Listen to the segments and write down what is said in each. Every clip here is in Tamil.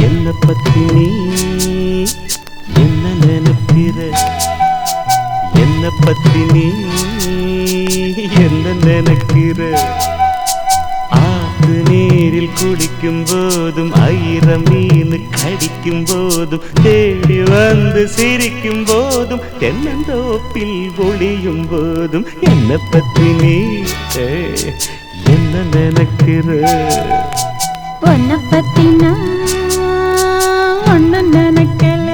என்ன பத்தி நீ என்ன நினைக்கிற, என்ன பத்தி நீ என்ன நினைக்கிற, ஆத்து நீரில் குளிக்கும் போதும் ஆயிரம் மீன் கடிக்கும் போதும் தேடி வந்து சிரிக்கும் போதும் தென்னந்தோப்பில் ஒளியும் போதும் என்ன பத்தி நீ என்ன நினைக்கிற. உன்னை பத்தி நான் ஒன்னும் நினைக்கல,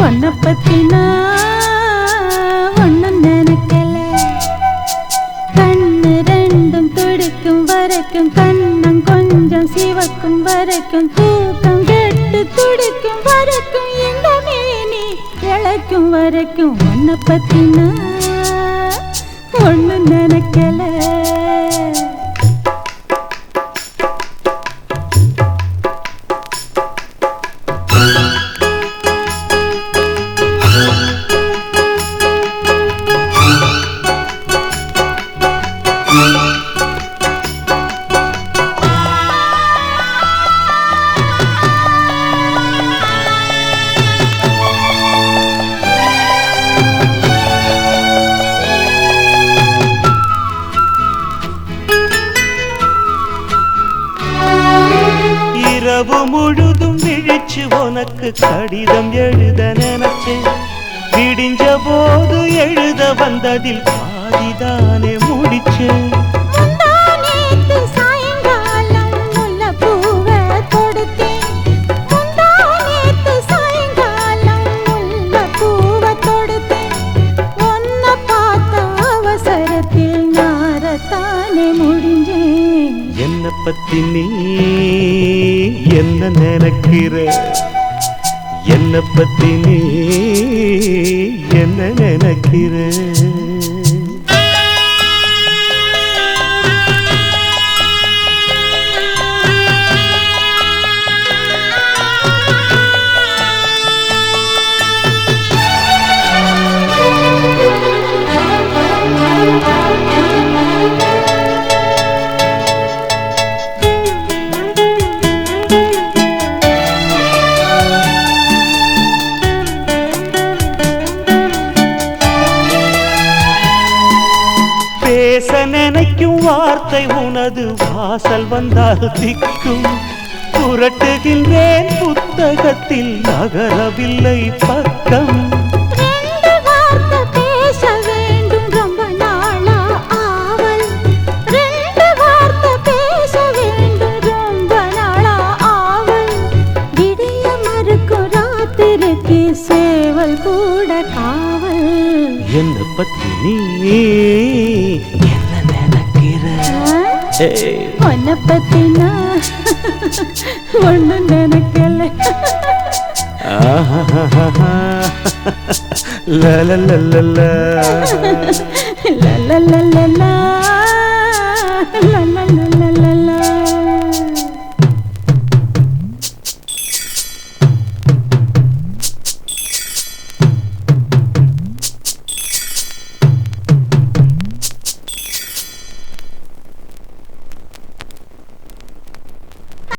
உன்னை பத்தி நான் ஒன்னும் நினைக்கல. கண்ணு ரெண்டும் துடிக்கும் வரைக்கும், கண்ணம் கொஞ்சம் சிவக்கும் வரைக்கும், தூக்கம் கெட்டு துடிக்கும் வரைக்கும், இந்த மேனி இழைக்கும் வரைக்கும் உன்னை பத்தி நான் ஒன்னும் நினைக்கல. இரவு முழுதும் விழிச்சு உனக்கு கடிதம் எழுத நினைச்சேன், விடிஞ்ச போது எழுத வந்ததில் பாதிதானே முடிச்சேன். என்ன பத்தி நீ என்ன நினைக்கிற, என்ன பத்தி நீ என்ன நினைக்கிற. பேச நினைக்கும் வார்த்தை உனது வாசல் வந்தால் திக்கும், புரட்டுகின்றேன் புத்தகத்தில் நகரவில்லை பக்கம். பேச வேண்டும் ரொம்ப நாளா ஆவல், ரெண்டு வார்த்தை பேச வேண்டும் ரொம்ப நாளா ஆவல், விடிய மறுக்கும் ராத்திரிக்கு சேவல் கூட காவல். என்ன பத்தி நீ என்ன நினைக்கிற. உன்னை பத்தி நான் ஒன்னும் நினைக்கல. la la la la la la la la la la la la la la.